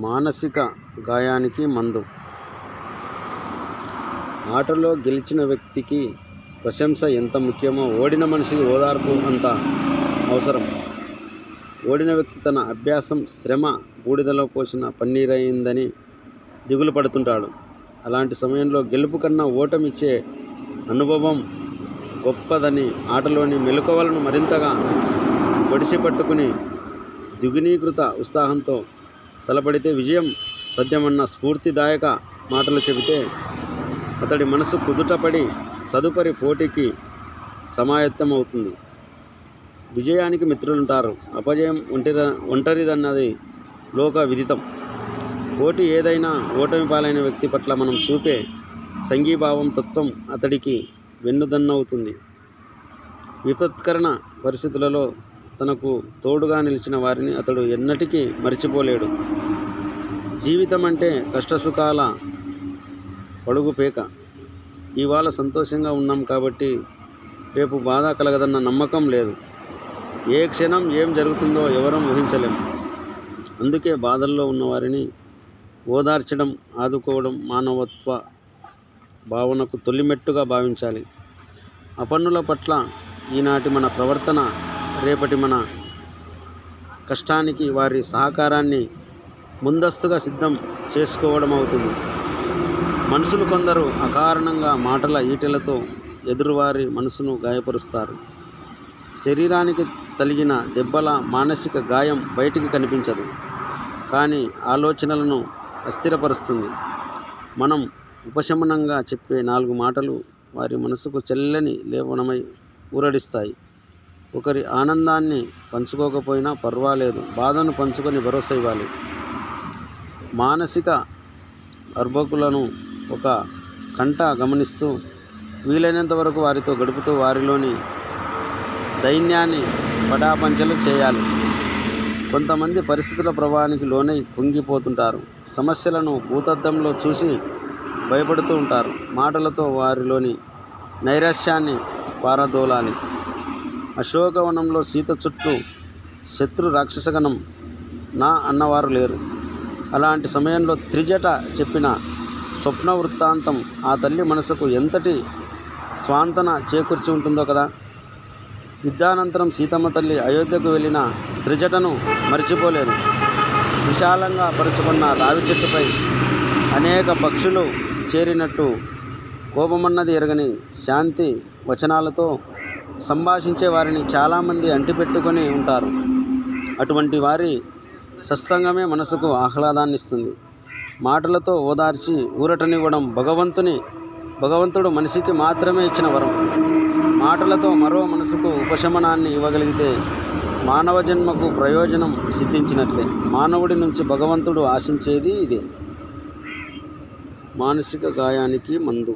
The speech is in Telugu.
మానసిక గాయానికి మందు. ఆటలో గెలిచిన వ్యక్తికి ప్రశంస ఎంత ముఖ్యమో ఓడిన మనిషికి ఓదార్పు అంత అవసరం. ఓడిన వ్యక్తి తన అభ్యాసం, శ్రమ బూడిదలో పోసిన పన్నీరైందని దిగులు పడుతుంటాడు. అలాంటి సమయంలో గెలుపు కన్నా ఓటమిచ్చే అనుభవం గొప్పదని, ఆటలోని మెలకువలను మరింతగా ఒడిసి పట్టుకుని ద్విగుణీకృత ఉత్సాహంతో తలపడితే విజయం తథ్యమన్న స్ఫూర్తిదాయక మాటలు చెబితే అతడి మనసు కుదుటపడి తదుపరి పోటీకి సమాయత్తమవుతుంది. విజయానికి మిత్రులుంటారు, అపజయం ఒంటరిదన్నది లోక విదితం. పోటీ ఏదైనా ఓటమి పాలైన వ్యక్తి పట్ల మనం చూపే సంఘీభావం తత్వం అతడికి వెన్నుదన్నవుతుంది. విపత్కరణ పరిస్థితులలో తనకు తోడుగా నిలిచిన వారిని అతడు ఎన్నటికీ మరిచిపోలేడు. జీవితం అంటే కష్టసుఖాల పడుగుపేక. ఇవాళ సంతోషంగా ఉన్నాం కాబట్టి రేపు బాధ కలగదన్న నమ్మకం లేదు. ఏ క్షణం ఏం జరుగుతుందో ఎవరం ఊహించలేము. అందుకే బాధల్లో ఉన్నవారిని ఓదార్చడం, ఆదుకోవడం మానవత్వ భావనకు తొలిమెట్టుగా భావించాలి. అపన్నుల పట్ల ఈనాటి మన ప్రవర్తన రేపటి మన కష్టానికి వారి సహకారాన్ని ముందస్తుగా సిద్ధం చేసుకోవడం అవుతుంది. మనుషులు కొందరు అకారణంగా మాటల ఈటెలతో ఎదురువారి మనసును గాయపరుస్తారు. శరీరానికి తగిలిన దెబ్బల మానసిక గాయం బయటికి కనిపించదు, కానీ ఆలోచనలను అస్థిరపరుస్తుంది. మనం ఉపశమనంగా చెప్పే 4 మాటలు వారి మనసుకు చల్లని లేవనమై ఊరడిస్తాయి. ఒకరి ఆనందాన్ని పంచుకోకపోయినా పర్వాలేదు, బాధను పంచుకొని భరోసా ఇవ్వాలి. మానసిక అర్భకులను ఒక కంట గమనిస్తూ వీలైనంత వరకు వారితో గడుపుతూ వారిలోని దైన్యాన్ని పటాపంచలు చేయాలి. కొంతమంది పరిస్థితుల ప్రభావానికి లోనై కుంగిపోతుంటారు. సమస్యలను భూతద్దంలో చూసి భయపడుతూ ఉంటారు. మాటలతో వారిలోని నైరాశ్యాన్ని పారదోలాలి. అశోకవనంలో సీత చుట్టూ శత్రు రాక్షసగణం నా అన్నవారు లేరు. అలాంటి సమయంలో త్రిజట చెప్పిన స్వప్న వృత్తాంతం ఆ తల్లి మనసుకు ఎంతటి స్వాంతన చేకూర్చి ఉంటుందో కదా. యుద్ధానంతరం సీతమ్మ తల్లి అయోధ్యకు వెళ్ళిన త్రిజటను మర్చిపోలేదు. విశాలంగా పరుచుకున్న రావి చెట్టుపై అనేక పక్షులు చేరినట్టు కోపమన్నది ఎరగని శాంతి వచనాలతో సంభాషించే వారిని చాలామంది అంటిపెట్టుకొని ఉంటారు. అటువంటి వారి సత్సంగమే మనసుకు ఆహ్లాదాన్ని ఇస్తుంది. మాటలతో ఓదార్చి ఊరటనివ్వడం భగవంతుడు మనిషికి మాత్రమే ఇచ్చిన వరం. మాటలతో మరో మనసుకు ఉపశమనాన్ని ఇవ్వగలిగితే మానవ జన్మకు ప్రయోజనం సిద్ధించినట్లే. మానవుడి నుంచి భగవంతుడు ఆశించేది ఇదే. మానసిక గాయానికి మందు.